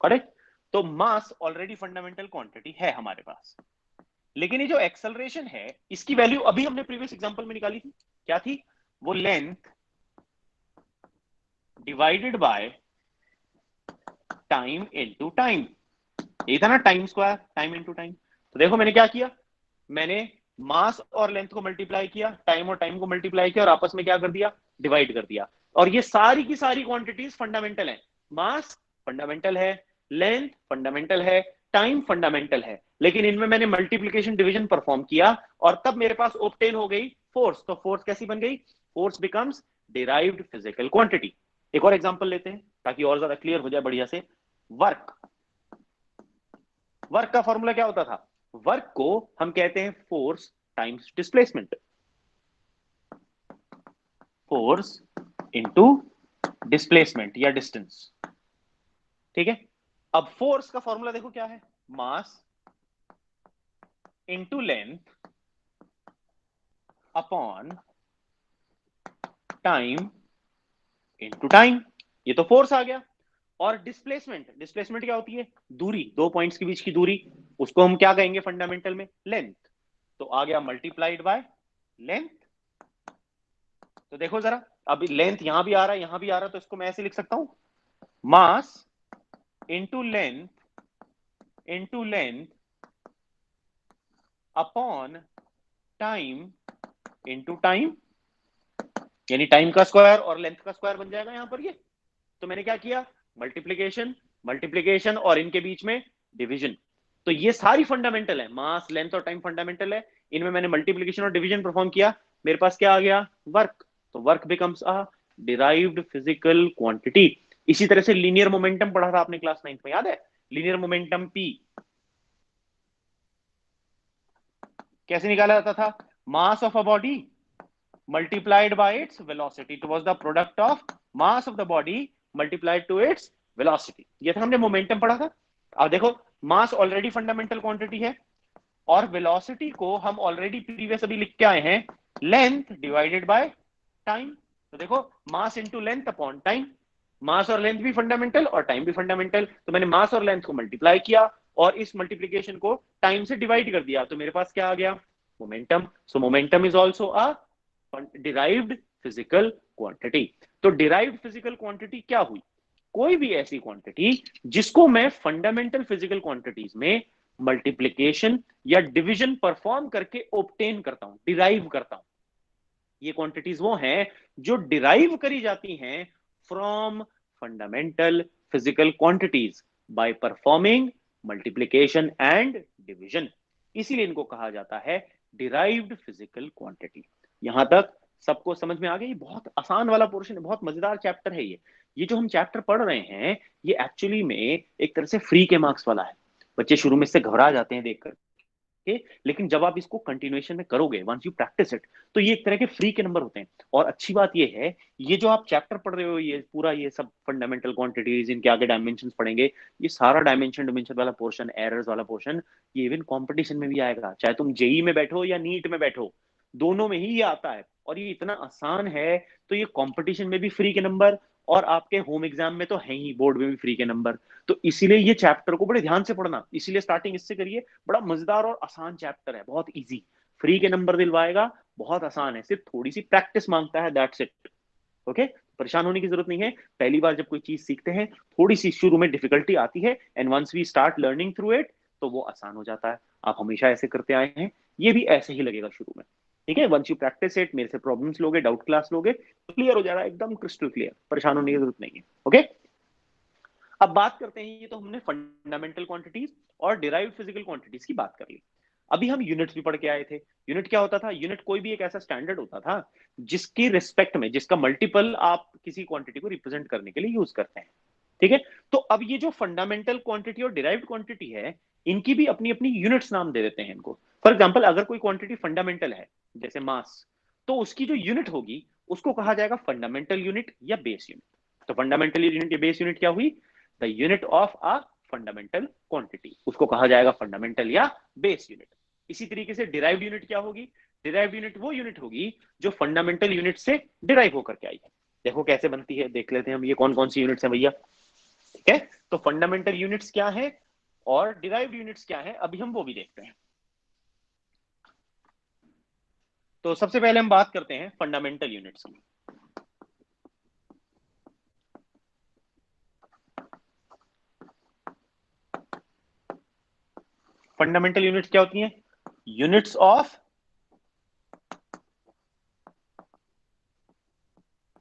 S1: Correct? तो मास ऑलरेडी फंडामेंटल क्वांटिटी है हमारे पास, लेकिन ये जो एक्सेलरेशन है इसकी वैल्यू अभी हमने प्रीवियस एग्जांपल में निकाली थी, क्या थी वो? Length divided by time into time, यही था ना, time square, time into time. तो देखो मैंने क्या किया, मैंने मास और लेंथ को मल्टीप्लाई किया, टाइम और टाइम को मल्टीप्लाई किया और आपस में क्या कर दिया? डिवाइड कर दिया। और ये सारी की सारी क्वांटिटीज फंडामेंटल है, मास फंडामेंटल है, लेंथ फंडामेंटल है, टाइम फंडामेंटल है, लेकिन इनमें मैंने मल्टीप्लीकेशन डिवीजन परफॉर्म किया और तब मेरे पास ऑब्टेन हो गई फोर्स। तो फोर्स कैसी बन गई? Force becomes derived physical quantity. एक और एग्जांपल लेते हैं ताकि और ज्यादा क्लियर हो जाए बढ़िया से। वर्क, वर्क का फॉर्मूला क्या होता था? वर्क को हम कहते हैं force times displacement, force into displacement या डिस्टेंस। ठीक है, अब फोर्स का फॉर्मूला देखो क्या है, मास into length upon time into time, ये तो फोर्स आ गया। और डिस्प्लेसमेंट, डिस्प्लेसमेंट क्या होती है? दूरी, दो पॉइंट्स के बीच की दूरी, उसको हम क्या कहेंगे फंडामेंटल में? लेंथ। तो आ गया मल्टीप्लाइड बाय लेंथ। तो देखो जरा, अभी लेंथ यहां भी आ रहा है यहां भी आ रहा है, तो इसको मैं ऐसे लिख सकता हूं, मास into length upon time into time, यानी टाइम का स्क्वायर और लेंथ का स्क्वायर बन जाएगा यहां पर ये। तो मैंने क्या किया? मल्टीप्लीकेशन, मल्टीप्लीकेशन और इनके बीच में डिवीजन। तो ये सारी फंडामेंटल है, मास लेंथ और टाइम फंडामेंटल है, इनमें मैंने मल्टीप्लीकेशन और डिवीजन परफॉर्म किया, मेरे पास क्या आ गया? वर्क। तो work becomes a derived physical quantity. इसी तरह से लीनियर मोमेंटम पढ़ा था आपने क्लास 9 में, याद है? लीनियर मोमेंटम P कैसे निकाला जाता था? मास of a body multiplied by its velocity, it was the product of mass of the body multiplied to its velocity। ये था, हमने मोमेंटम पढ़ा था। अब देखो, मास ऑलरेडी फंडामेंटल क्वांटिटी है और वेलोसिटी को हम ऑलरेडी प्रीवियस अभी लिख के आए हैं, लेंथ डिवाइडेड बाय टाइम। तो देखो, mass into length upon time, mass और लेंथ भी फंडामेंटल और टाइम भी फंडामेंटल, तो मैंने मास और लेंथ को मल्टीप्लाई किया और इस मल्टीप्लीकेशन को टाइम से डिवाइड कर दिया, तो मेरे पास क्या आ गया? Momentum. So momentum is also a derived physical quantity. तो डिराइव्ड फिजिकल क्वांटिटी क्या हुई? कोई भी ऐसी क्वांटिटी जिसको मैं फंडामेंटल फिजिकल क्वांटिटीज में मल्टीप्लीकेशन या डिवीजन परफॉर्म करके ऑब्टेन करता हूं, डिराइव करता हूं। ये क्वांटिटीज वो हैं जो डिराइव करी जाती हैं from fundamental physical quantities by performing multiplication and division. इसीलिए इनको कहा जाता है डिराइव्ड फिजिकल क्वांटिटी। यहां तक सबको समझ में आ गया? ये बहुत आसान वाला पोर्शन है, बहुत मजेदार चैप्टर है ये जो हम चैप्टर पढ़ रहे हैं ये एक्चुअली में एक तरह से फ्री के मार्क्स वाला है। बच्चे शुरू में से घबरा जाते हैं देखकर के, लेकिन जब आप इसको कंटिन्यूएशन में करोगे, वंस यू प्रैक्टिस इट, तो ये एक तरह के फ्री के नंबर होते हैं। और अच्छी बात ये है, ये जो आप चैप्टर पढ़ रहे हो, ये पूरा ये सब फंडामेंटल क्वांटिटीज, इनके आगे डायमेंशन पढ़ेंगे, ये सारा डायमेंशन डिमेंशन वाला पोर्शन, एरर्स वाला पोर्शन, ये इवन कॉम्पिटिशन में भी आएगा, चाहे तुम जेई में बैठो या नीट में बैठो, दोनों में ही ये आता है। और ये इतना आसान है, तो ये कंपटीशन में भी फ्री के नंबर, और आपके होम एग्जाम में तो है ही, बोर्ड में भी फ्री के नंबर। तो इसीलिए ये चैप्टर को बड़े ध्यान से पढ़ना, इसीलिए स्टार्टिंग इससे करिए। बड़ा मजेदार और आसान चैप्टर है, बहुत इजी, फ्री के नंबर दिलवाएगा, बहुत आसान है, सिर्फ थोड़ी सी प्रैक्टिस मांगता है, दैट्स इट। ओके, परेशान होने की जरूरत नहीं है। पहली बार जब कोई चीज सीखते हैं, थोड़ी सी शुरू में डिफिकल्टी आती है, and once we start learning through it, तो वो आसान हो जाता है। आप हमेशा ऐसे करते आए हैं, ये भी ऐसे ही लगेगा शुरू में। ठीक है, वंस यू प्रैक्टिस इट, मेरे से प्रॉब्लम्स लोगे, डाउट क्लास लोगे, तो क्लियर हो जाएगा, एकदम क्रिस्टल क्लियर, परेशान होने की जरूरत नहीं है। ओके, अब बात करते हैं, ये तो हमने फंडामेंटल क्वांटिटीज और डिराइव्ड फिजिकल क्वांटिटीज की बात कर ली। अभी हम यूनिट्स भी पढ़ के आए थे। यूनिट क्या होता था? यूनिट कोई भी एक ऐसा स्टैंडर्ड होता था जिसकी रिस्पेक्ट में, जिसका मल्टीपल आप किसी क्वांटिटी को रिप्रेजेंट करने के लिए यूज करते हैं। ठीक है, तो अब ये जो फंडामेंटल क्वांटिटी और डिराइव्ड क्वांटिटी है, इनकी भी अपनी अपनी यूनिट्स नाम दे देते हैं इनको। फॉर एग्जाम्पल, अगर कोई क्वांटिटी फंडामेंटल है, जैसे मास, तो उसकी जो यूनिट होगी उसको कहा जाएगा फंडामेंटल यूनिट या बेस यूनिट। तो फंडामेंटल यूनिट या बेस यूनिट क्या हुई? The unit of a fundamental quantity, उसको कहा जाएगा फंडामेंटल या बेस यूनिट। इसी तरीके से डिराइव्ड यूनिट क्या होगी? डिराइव्ड यूनिट वो यूनिट होगी जो फंडामेंटल यूनिट से डिराइव होकर के आई है। देखो कैसे बनती है, देख लेते हैं हम, ये कौन कौन सी यूनिट्स है भैया। ठीक है, तो फंडामेंटल यूनिट्स क्या है और डिराइव्ड यूनिट्स क्या है, अभी हम वो भी देखते हैं। तो सबसे पहले हम बात करते हैं फंडामेंटल यूनिट्स की। फंडामेंटल यूनिट्स क्या होती हैं? Units of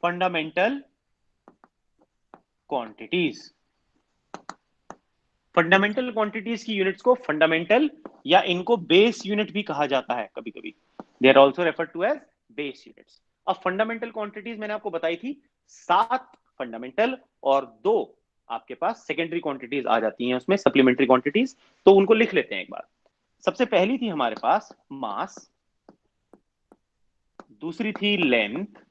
S1: fundamental quantities. Fundamental quantities की यूनिट्स को फंडामेंटल या इनको बेस यूनिट भी कहा जाता है कभी कभी, they are also refer to as base units. अब फंडामेंटल क्वांटिटीज मैंने आपको बताई थी, 7 फंडामेंटल और 2 आपके पास सेकेंडरी क्वांटिटीज आ जाती हैं उसमें, सप्लीमेंट्री क्वांटिटीज। तो उनको लिख लेते हैं एक बार। सबसे पहली थी हमारे पास मास, दूसरी थी लेंथ,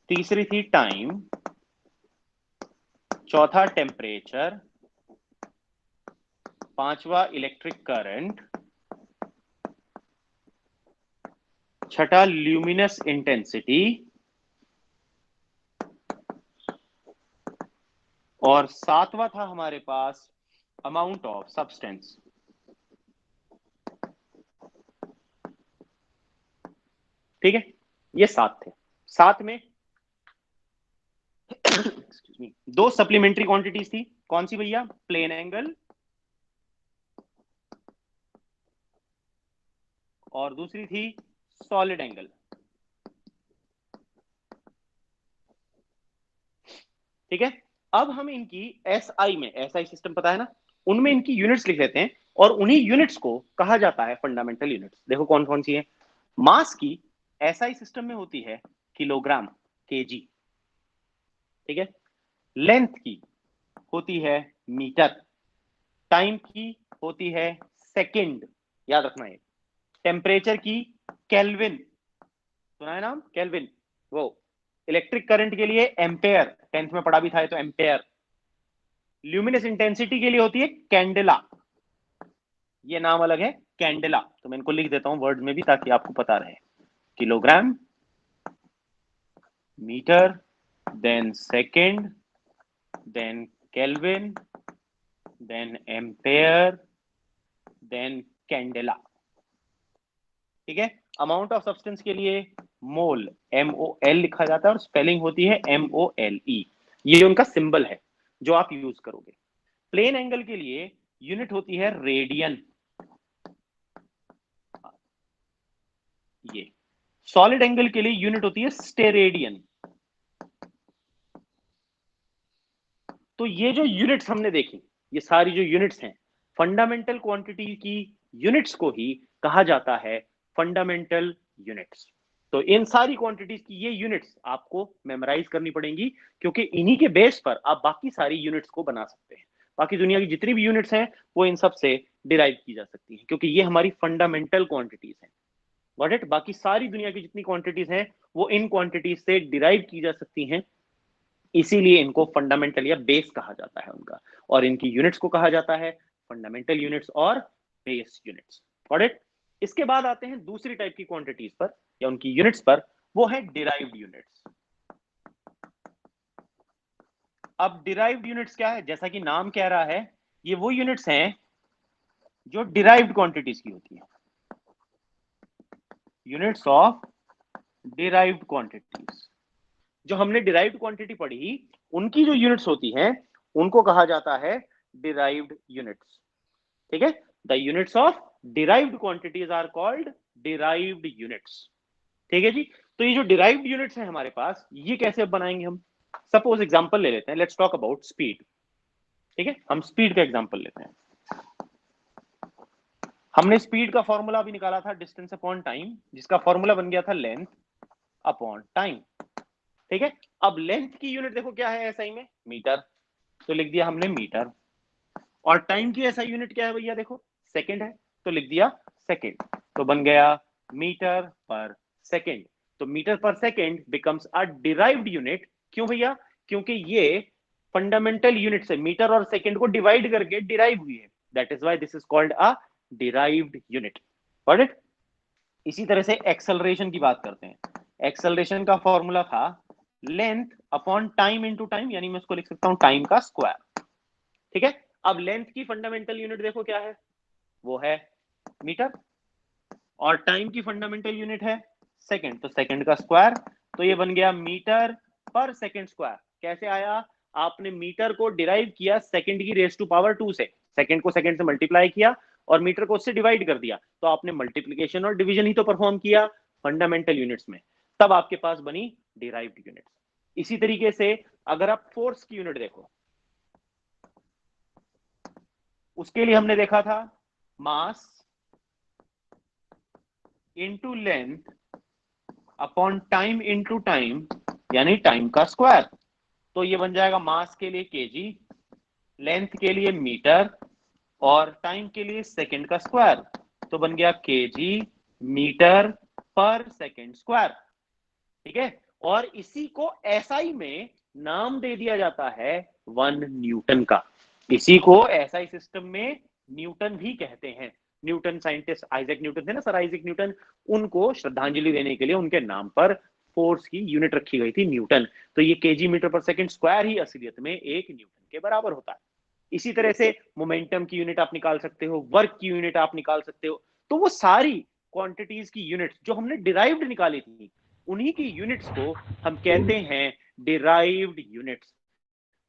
S1: तीसरी थी टाइम, चौथा टेम्परेचर, पांचवा इलेक्ट्रिक करंट, छठा ल्यूमिनस इंटेंसिटी, और सातवां था हमारे पास अमाउंट ऑफ सब्सटेंस। ठीक है, ये 7 थे। 7 में दो सप्लीमेंट्री क्वांटिटीज थी, कौन सी भैया? प्लेन एंगल और दूसरी थी सॉलिड एंगल। ठीक है, अब हम इनकी एसआई में, एसआई सिस्टम पता है ना, उनमें इनकी यूनिट्स लिख लेते हैं, और उन्हीं यूनिट्स को कहा जाता है फंडामेंटल यूनिट्स। देखो कौन कौन सी है। मास की एसआई सिस्टम में होती है किलोग्राम, केजी। ठीक है, लेंथ की होती है मीटर, टाइम की होती है सेकंड, याद रखना है। टेम्परेचर की केल्विन, सुना है नाम केल्विन, वो। इलेक्ट्रिक करंट के लिए एम्पेयर, 10th में पढ़ा भी था तो एम्पेयर। ल्यूमिनस इंटेंसिटी के लिए होती है कैंडेला, ये नाम अलग है कैंडेला, तो मैं इनको लिख देता हूं वर्ड में भी ताकि आपको पता रहे। Kilogram, metre, then second, then kelvin, then ampere, then candela. ठीक है, अमाउंट ऑफ सब्सटेंस के लिए मोल MOL लिखा जाता है और स्पेलिंग होती है MOLE। ये उनका सिंबल है जो आप यूज करोगे। प्लेन एंगल के लिए यूनिट होती है रेडियन, ये। सॉलिड एंगल के लिए यूनिट होती है स्टेरेडियन। तो ये जो यूनिट्स हमने देखी, ये सारी जो यूनिट्स हैं, फंडामेंटल क्वांटिटी की यूनिट्स को ही कहा जाता है फंडामेंटल यूनिट्स। तो इन सारी क्वांटिटीज की ये यूनिट्स आपको मेमोराइज करनी पड़ेंगी, क्योंकि इन्हीं के बेस पर आप बाकी सारी यूनिट्स को बना सकते हैं। बाकी दुनिया की जितनी भी यूनिट्स हैं वो इन सब से डिराइव की जा सकती हैं, क्योंकि ये हमारी फंडामेंटल क्वांटिटीज हैं। Got it? बाकी सारी दुनिया की जितनी क्वांटिटीज हैं वो इन क्वांटिटीज से डिराइव की जा सकती हैं, इसीलिए इनको फंडामेंटल या बेस कहा जाता है उनका, और इनकी यूनिट्स को कहा जाता है फंडामेंटल यूनिट्स और बेस यूनिट्स। Got it? इसके बाद आते हैं दूसरी टाइप की क्वांटिटीज पर या उनकी यूनिट्स पर, वो है डिराइव्ड यूनिट्स। अब डिराइव्ड यूनिट्स क्या है? जैसा कि नाम कह रहा है, ये वो यूनिट्स हैं जो डिराइव्ड क्वांटिटीज की होती है, यूनिट्स ऑफ डिराइव्ड क्वांटिटीज। जो हमने डिराइव्ड क्वांटिटी पढ़ी, उनकी जो यूनिट्स होती हैं उनको कहा जाता है डिराइव्ड यूनिट्स। ठीक है? The units of derived quantities are called derived units. ठीक है जी? तो ये जो डिराइव्ड यूनिट्स हैं हमारे पास, ये कैसे बनाएंगे हम? सपोज एग्जांपल ले लेते हैं, लेट्स टॉक अबाउट स्पीड। ठीक है, हम स्पीड का एग्जांपल लेते हैं। हमने स्पीड का फॉर्मूला भी निकाला था, डिस्टेंस अपॉन टाइम, जिसका फॉर्मूला बन गया था लेंथ अपॉन टाइम। ठीक है, अब लेंथ की यूनिट देखो क्या है एसआई में, मीटर, तो लिख दिया हमने मीटर। और टाइम की एसआई यूनिट क्या है भैया? देखो सेकंड है, तो लिख दिया सेकंड, तो बन गया मीटर पर सेकंड। तो मीटर पर second becomes a derived unit. क्यों भैया? क्योंकि ये फंडामेंटल यूनिट से मीटर और सेकंड को डिवाइड करके डिराइव हुई है, that is why this is called a derived unit. Got it? इसी तरह से एक्सेलरेशन की बात करते हैं। एक्सेलरेशन का फॉर्मूला था length upon time into time, यानी मैं उसको लिख सकता हूं टाइम का स्क्वायर। ठीक है, अब लेंथ की फंडामेंटल यूनिट देखो क्या है, वो है मीटर, और टाइम की फंडामेंटल यूनिट है सेकंड, तो सेकंड का स्क्वायर, तो ये बन गया मीटर पर सेकंड स्क्वायर। कैसे आया? आपने मीटर को डिराइव किया सेकंड की रेस टू पावर 2 से, सेकंड को सेकंड से मल्टीप्लाई किया और मीटर को उससे डिवाइड कर दिया, तो आपने मल्टीप्लीकेशन और डिवीजन ही तो परफॉर्म किया फंडामेंटल यूनिट्स में, तब आपके पास बनी डिराइव्ड यूनिट्स। इसी तरीके से अगर आप फोर्स की यूनिट देखो, उसके लिए हमने देखा था mass into length upon time into time, यानी टाइम का स्क्वायर। तो ये बन जाएगा मास के लिए केजी, लेंथ के लिए मीटर और टाइम के लिए सेकंड का स्क्वायर, तो बन गया केजी मीटर पर सेकंड स्क्वायर। ठीक है, और इसी को एसआई में नाम दे दिया जाता है 1 न्यूटन का। इसी को एसआई सिस्टम में न्यूटन भी कहते हैं। न्यूटन साइंटिस्ट आइजैक न्यूटन थे ना, सर आइजैक न्यूटन, उनको श्रद्धांजलि देने के लिए उनके नाम पर फोर्स की यूनिट रखी गई थी न्यूटन। तो ये केजी मीटर पर सेकंड स्क्वायर ही असलियत में 1 न्यूटन के बराबर होता है। इसी तरह से मोमेंटम की यूनिट आप निकाल सकते हो, वर्क की यूनिट आप निकाल सकते हो। तो वो सारी क्वांटिटीज की यूनिट्स जो हमने डिराइव्ड निकाली थी, उन्हीं की यूनिट्स को हम कहते हैं derived units.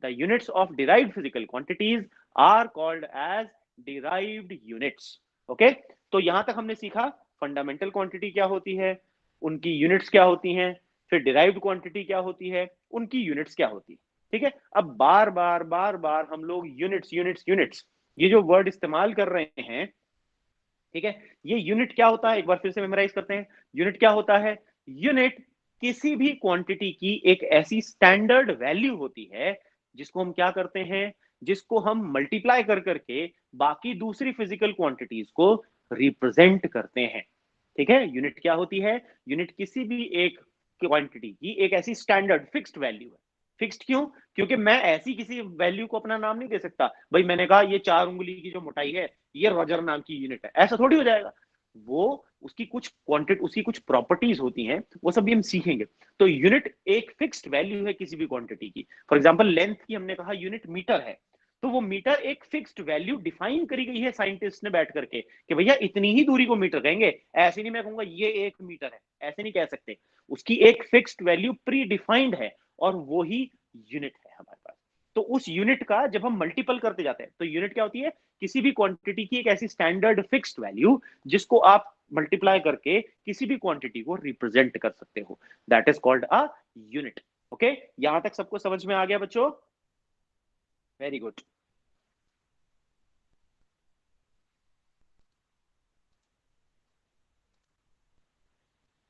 S1: The units of derived physical quantities are called as derived units. Okay, तो यहां तक हमने सीखा फंडामेंटल क्वांटिटी क्या होती है, उनकी यूनिट्स क्या होती हैं, फिर डिराइव्ड क्वांटिटी क्या होती है, उनकी यूनिट्स क्या होती है। ठीक है, अब बार बार हम लोग यूनिट्स यूनिट्स यूनिट्स ये जो वर्ड इस्तेमाल कर रहे हैं, ठीक है, ये यूनिट क्या होता है एक बार फिर से मेमोराइज करते हैं। यूनिट क्या होता है? यूनिट किसी भी क्वांटिटी की एक ऐसी स्टैंडर्ड वैल्यू होती है जिसको हम क्या करते हैं, जिसको हम मल्टीप्लाई कर करके बाकी दूसरी फिजिकल क्वांटिटीज को रिप्रेजेंट करते हैं। ठीक है, यूनिट क्या होती है? यूनिट किसी भी एक क्वांटिटी की एक ऐसी स्टैंडर्ड फिक्स्ड वैल्यू है। फिक्स्ड क्यों? क्योंकि मैं ऐसी किसी वैल्यू को अपना नाम नहीं दे सकता, भाई मैंने कहा ये 4 उंगली की जो मोटाई है ये रॉजर नाम की यूनिट है, ऐसा थोड़ी हो जाएगा। वो उसकी कुछ क्वांटिटी, उसकी कुछ प्रॉपर्टीज होती हैं, वो सब भी हम सीखेंगे। तो यूनिट एक फिक्स्ड वैल्यू है किसी भी क्वांटिटी की। फॉर एग्जांपल लेंथ की हमने कहा यूनिट मीटर है, तो वो मीटर एक फिक्स्ड वैल्यू डिफाइन करी गई है साइंटिस्ट ने बैठ करके कि भैया इतनी ही दूरी को मीटर कहेंगे। ऐसे नहीं मैं कहूंगा ये 1 मीटर है, ऐसे नहीं कह सकते। उसकी एक फिक्स्ड वैल्यू प्री डिफाइंड है और वो ही यूनिट है हमारे पास। तो उस यूनिट का जब हम मल्टीपल करते जाते हैं तो यूनिट क्या होती है? किसी भी क्वांटिटी की एक ऐसी स्टैंडर्ड फिक्स्ड वैल्यू जिसको आप मल्टीप्लाई करके किसी भी क्वांटिटी को रिप्रेजेंट कर सकते हो। That is called a unit. Okay, यहां तक सबको समझ में आ गया बच्चों? Very good.